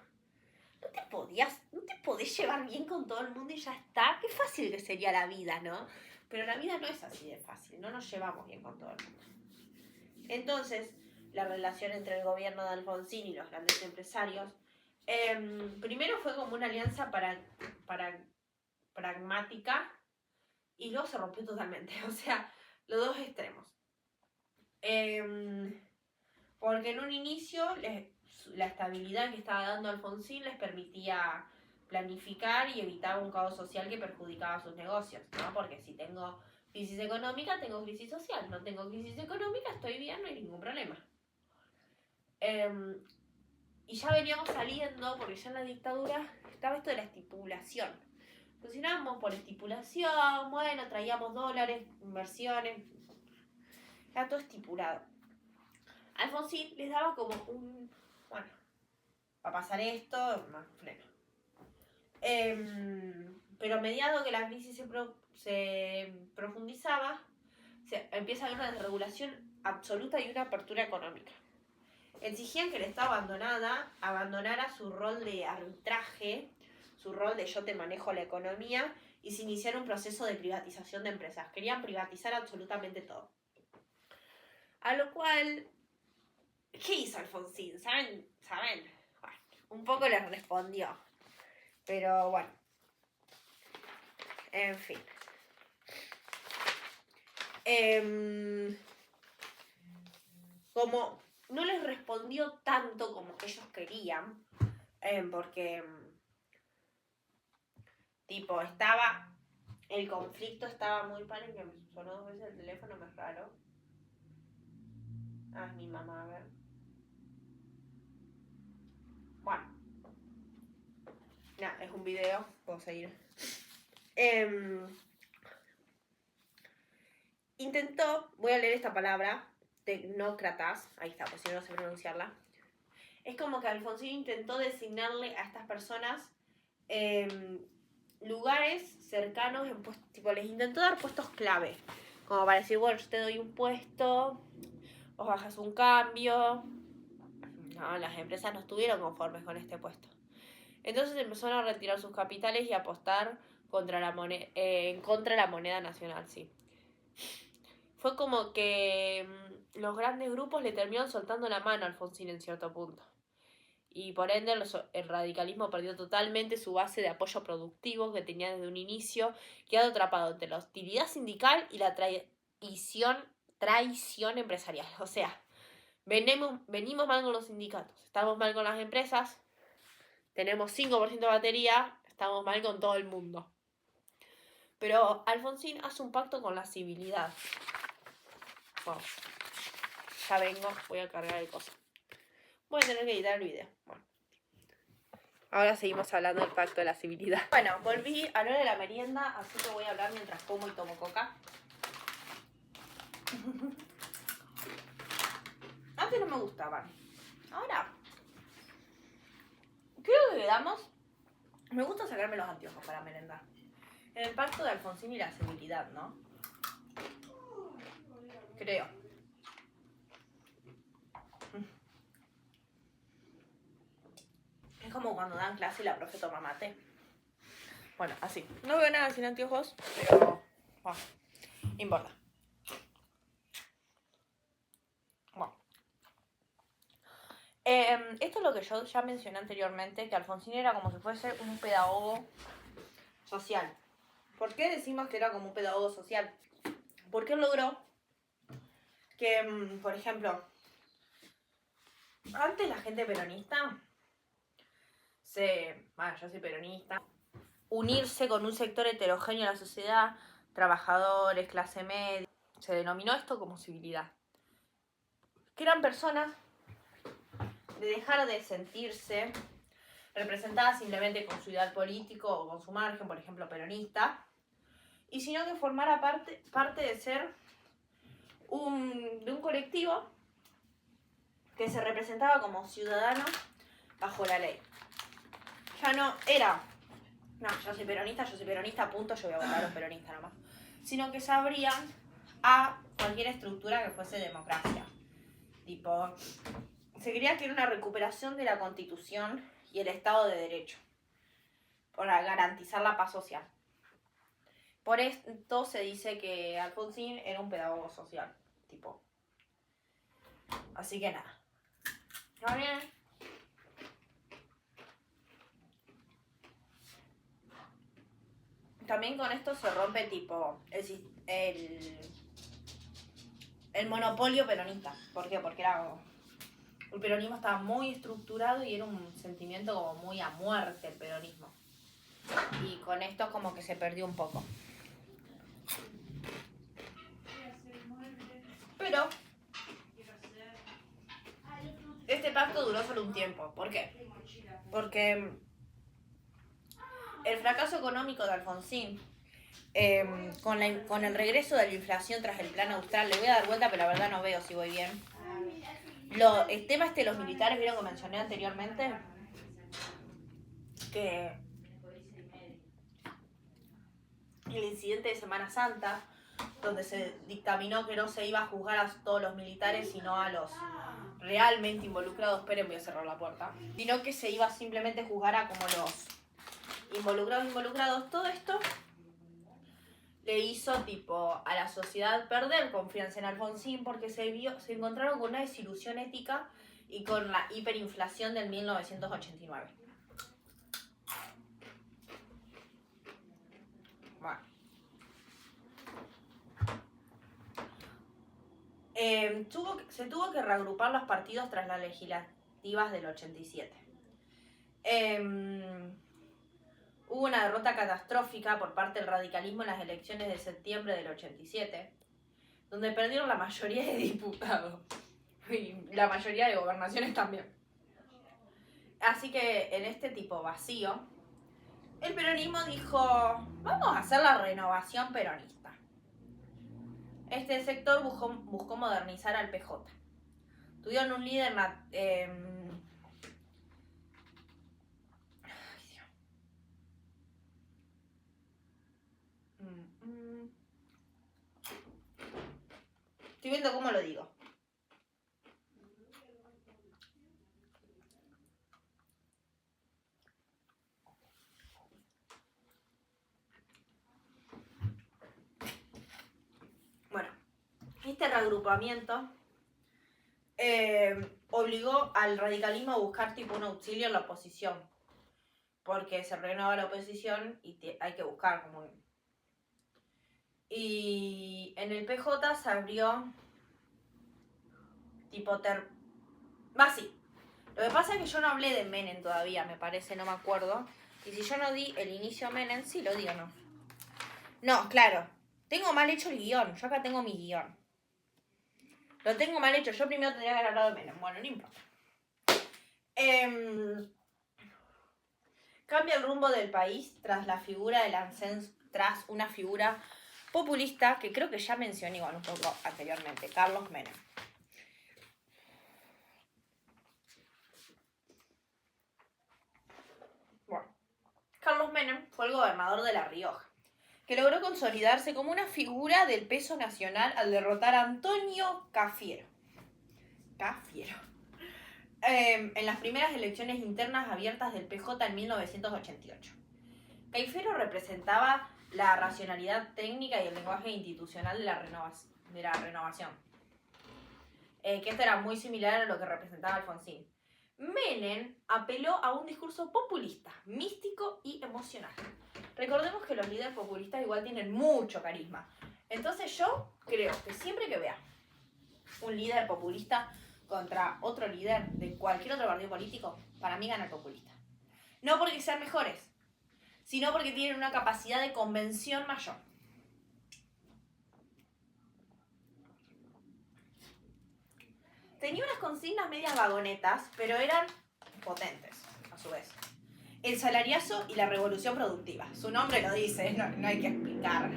No te podés llevar bien con todo el mundo y ya está. Qué fácil que sería la vida, ¿no? Pero la vida no es así de fácil, no nos llevamos bien con todo el mundo. Entonces, la relación entre el gobierno de Alfonsín y los grandes empresarios, primero fue como una alianza pragmática y luego se rompió totalmente, o sea, los dos extremos. Porque en un inicio la estabilidad que estaba dando Alfonsín les permitía planificar y evitaba un caos social que perjudicaba sus negocios, ¿no? Porque si tengo crisis económica, tengo crisis social. No tengo crisis económica, estoy bien, no hay ningún problema. Y ya veníamos saliendo, porque ya en la dictadura estaba esto de la estipulación. Funcionábamos por estipulación, bueno, traíamos dólares, inversiones, era todo estipulado. Alfonsín les daba como bueno, para pasar esto, más freno. Pero a medida que la crisis se profundizaba, empieza a haber una desregulación absoluta y una apertura económica. Exigían que el Estado abandonara su rol de arbitraje, su rol de yo te manejo la economía, y se iniciara un proceso de privatización de empresas. Querían privatizar absolutamente todo. A lo cual, ¿qué hizo Alfonsín? ¿Saben? Bueno, un poco les respondió. Pero bueno. En fin. Como no les respondió tanto como que ellos querían, porque tipo el conflicto estaba muy paren que me sonó 2 veces el teléfono, me es raro. Ah, es mi mamá, a ver. Bueno. Nada, es un video, puedo seguir. Intentó, voy a leer esta palabra, tecnócratas, ahí está, pues si no sé pronunciarla. Es como que Alfonsín intentó designarle a estas personas lugares cercanos, tipo les intentó dar puestos clave, como para decir, bueno, yo te doy un puesto, vos bajas un cambio. No, las empresas no estuvieron conformes con este puesto. Entonces empezaron a retirar sus capitales y apostar en contra de la moneda nacional, sí. Fue como que los grandes grupos le terminaron soltando la mano a Alfonsín en cierto punto. Y por ende el radicalismo perdió totalmente su base de apoyo productivo que tenía desde un inicio, quedando atrapado entre la hostilidad sindical y la traición empresarial. O sea, venimos mal con los sindicatos, estamos mal con las empresas, tenemos 5% de batería, estamos mal con todo el mundo. Pero Alfonsín hace un pacto con la civilidad. Bueno, ya vengo, voy a cargar el coso. Voy a tener que editar el video. Bueno. Ahora seguimos hablando del pacto de la civilidad. Bueno, volví a hablar de la merienda, así que voy a hablar mientras como y tomo coca. Antes no me gustaban. Ahora, creo que quedamos. Me gusta sacarme los anteojos para merendar. En el pacto de Alfonsín y la civilidad, ¿no? Creo. Es como cuando dan clase y la profe toma mate. Bueno, así. No veo nada sin anteojos, pero... bueno, no importa. Bueno. Esto es lo que yo ya mencioné anteriormente, que Alfonsín era como si fuese un pedagogo social. ¿Por qué decimos que era como un pedagogo social? Porque él logró que, por ejemplo, antes la gente peronista yo soy peronista, unirse con un sector heterogéneo de la sociedad, trabajadores, clase media, se denominó esto como civilidad. Que eran personas de dejar de sentirse representadas simplemente con su ideal político o con su margen, por ejemplo, peronista, y sino que formara parte de ser de un colectivo que se representaba como ciudadano bajo la ley. Ya no era, no, yo soy peronista, punto, yo voy a votar a los peronistas nomás. Sino que se abrían a cualquier estructura que fuese democracia. Tipo, se creía que era una recuperación de la Constitución y el Estado de Derecho para garantizar la paz social. Por esto se dice que Alfonsín era un pedagogo social, tipo. Así que nada. ¿Está bien? También con esto se rompe tipo el monopolio peronista. ¿Por qué? Porque el peronismo estaba muy estructurado y era un sentimiento como muy a muerte el peronismo. Y con esto como que se perdió un poco. Pero este pacto duró solo un tiempo. ¿Por qué? Porque el fracaso económico de Alfonsín, con el regreso de la inflación tras el plan austral, le voy a dar vuelta, pero la verdad no veo si voy bien. El tema de los militares, ¿vieron que mencioné anteriormente? Que el incidente de Semana Santa, donde se dictaminó que no se iba a juzgar a todos los militares, sino a los realmente involucrados. Esperen, voy a cerrar la puerta. Sino que se iba simplemente a juzgar a como los involucrados. Todo esto le hizo tipo a la sociedad perder confianza en Alfonsín porque se encontraron con una desilusión ética y con la hiperinflación del 1989. Bueno. Se tuvo que reagrupar los partidos tras las legislativas del 87. Hubo una derrota catastrófica por parte del radicalismo en las elecciones de septiembre del 87, donde perdieron la mayoría de diputados y la mayoría de gobernaciones también. Así que en este tipo vacío, el peronismo dijo, vamos a hacer la renovación peronista. Este sector buscó modernizar al PJ. Tuvieron un líder estoy viendo cómo lo digo. Bueno, este reagrupamiento obligó al radicalismo a buscar tipo un auxilio en la oposición. Porque se renueva la oposición y hay que buscar como... Y en el PJ se abrió tipo sí. Lo que pasa es que yo no hablé de Menem todavía, me parece, no me acuerdo. Y si yo no di el inicio a Menem, sí lo digo, ¿no? No, claro. Tengo mal hecho el guión. Yo acá tengo mi guión. Lo tengo mal hecho. Yo primero tendría que haber hablado de Menem. Bueno, no importa. Cambia el rumbo del país tras una figura populista que creo que ya mencioné igual un poco anteriormente, Carlos Menem. Bueno, Carlos Menem fue el gobernador de La Rioja, que logró consolidarse como una figura del peso nacional al derrotar a Antonio Cafiero. En las primeras elecciones internas abiertas del PJ en 1988. Cafiero representaba la racionalidad técnica y el lenguaje institucional de la renovación. Que esto era muy similar a lo que representaba Alfonsín. Menem apeló a un discurso populista, místico y emocional. Recordemos que los líderes populistas igual tienen mucho carisma. Entonces yo creo que siempre que vea un líder populista contra otro líder de cualquier otro partido político, para mí gana el populista. No porque sean mejores, sino porque tienen una capacidad de convención mayor. Tenía unas consignas medias vagonetas, pero eran potentes, a su vez. El salariazo y la revolución productiva. Su nombre lo dice, no hay que explicar.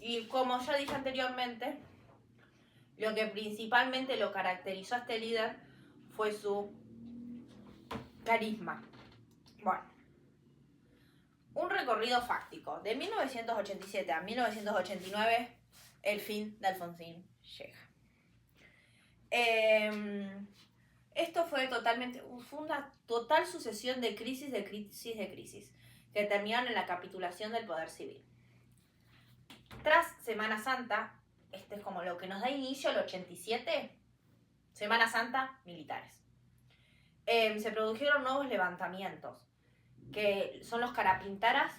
Y como ya dije anteriormente, lo que principalmente lo caracterizó a este líder fue su carisma. Bueno, un recorrido fáctico. De 1987 a 1989, el fin de Alfonsín llega. Esto fue una total sucesión de crisis, que terminaron en la capitulación del poder civil. Tras Semana Santa, este es como lo que nos da inicio al 87, Semana Santa, militares. Se produjeron nuevos levantamientos, que son los carapintadas,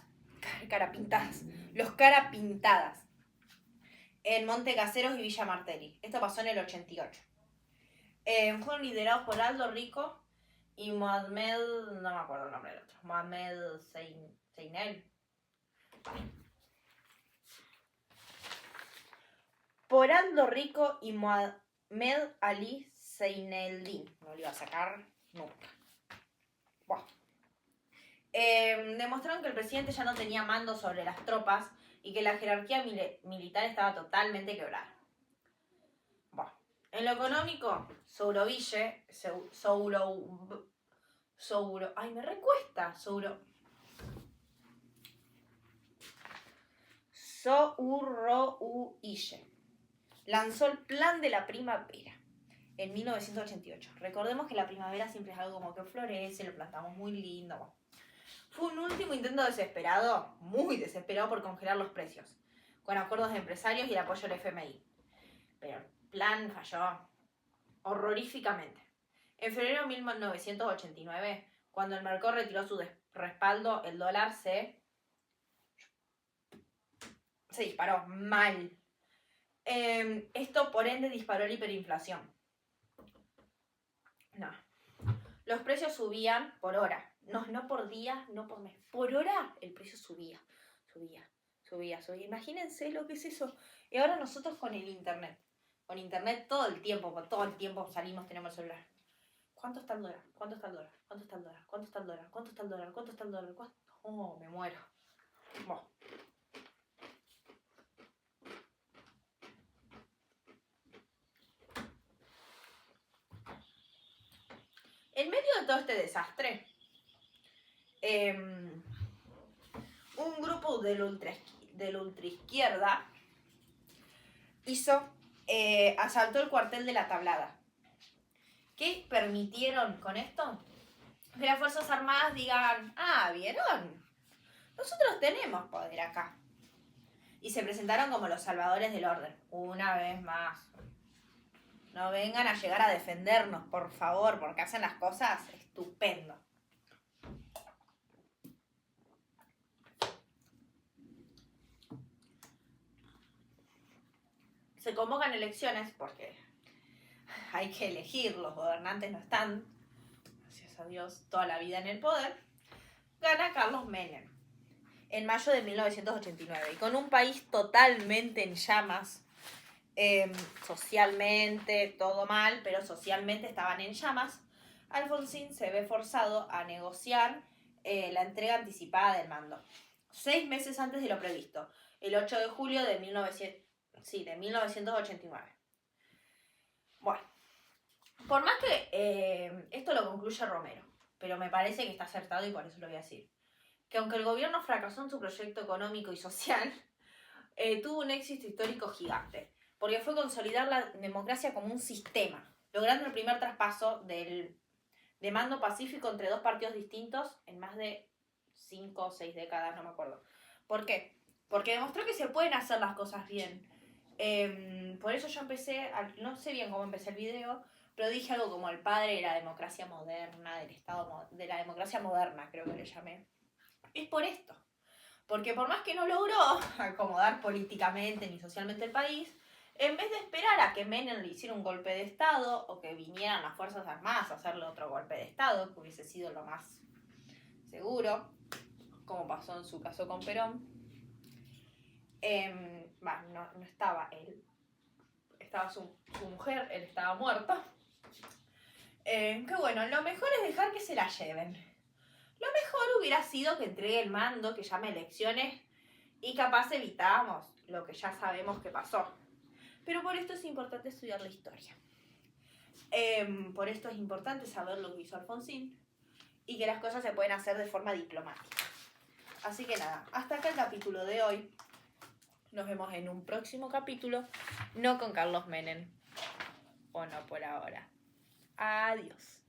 en Monte Caseros y Villa Martelli. Esto pasó en el 88. Fueron liderados por Aldo Rico y Mohamed, no me acuerdo el nombre del otro, Mohamed Zeynel. Por Aldo Rico y Mohamed Ali Zeineldin. No lo iba a sacar nunca. Bueno. Demostraron que el presidente ya no tenía mando sobre las tropas y que la jerarquía militar estaba totalmente quebrada. Bueno. En lo económico, Sourouille lanzó el plan de la primavera en 1988. Recordemos que la primavera siempre es algo como que florece, lo plantamos muy lindo. Fue un último intento desesperado, muy desesperado por congelar los precios, con acuerdos de empresarios y el apoyo del FMI. Pero el plan falló horroríficamente. En febrero de 1989, cuando el mercado retiró su respaldo, el dólar se disparó mal. Esto, por ende, disparó la hiperinflación. No. Los precios subían por hora. No por día, no por mes. Por hora el precio subía. Imagínense lo que es eso. Y ahora nosotros con el internet. Con internet todo el tiempo salimos, tenemos el celular. ¿Cuánto está el dólar? ¿Cuánto está el dólar? ¿Cuánto está el dólar? ¿Cuánto está el dólar? ¿Cuánto está el dólar? ¿Cuánto está el dólar? ¿Cuánto? Oh, me muero. Bueno. En medio de todo este desastre, un grupo de la ultraizquierda asaltó el cuartel de La Tablada. ¿Qué permitieron con esto? Que las Fuerzas Armadas digan, ¿vieron? Nosotros tenemos poder acá. Y se presentaron como los salvadores del orden, una vez más. No vengan a llegar a defendernos, por favor, porque hacen las cosas estupendo. Se convocan elecciones porque hay que elegir, los gobernantes no están, gracias a Dios, toda la vida en el poder. Gana Carlos Menem en mayo de 1989 y con un país totalmente en llamas, socialmente todo mal, pero socialmente estaban en llamas, Alfonsín se ve forzado a negociar la entrega anticipada del mando. 6 meses antes de lo previsto, el 8 de julio de 1989. Bueno, por más que esto lo concluye Romero, pero me parece que está acertado y por eso lo voy a decir, que aunque el gobierno fracasó en su proyecto económico y social, tuvo un éxito histórico gigante, porque fue consolidar la democracia como un sistema, logrando el primer traspaso de mando pacífico entre dos partidos distintos en más de 5 o 6 décadas, no me acuerdo. ¿Por qué? Porque demostró que se pueden hacer las cosas bien. Por eso yo empecé, no sé bien cómo empecé el video, pero dije algo como el padre de la democracia moderna, de la democracia moderna, creo que le llamé. Es por esto. Porque por más que no logró acomodar políticamente ni socialmente el país, en vez de esperar a que Menem le hiciera un golpe de Estado o que vinieran las Fuerzas Armadas a hacerle otro golpe de Estado, que hubiese sido lo más seguro, como pasó en su caso con Perón, no estaba él, estaba su mujer, él estaba muerto. Que bueno, lo mejor es dejar que se la lleven. Lo mejor hubiera sido que entregue el mando, que llame elecciones y capaz evitábamos lo que ya sabemos que pasó. Pero por esto es importante estudiar la historia. Por esto es importante saber lo que hizo Alfonsín y que las cosas se pueden hacer de forma diplomática. Así que nada, hasta acá el capítulo de hoy. Nos vemos en un próximo capítulo, no con Carlos Menem, o no por ahora. Adiós.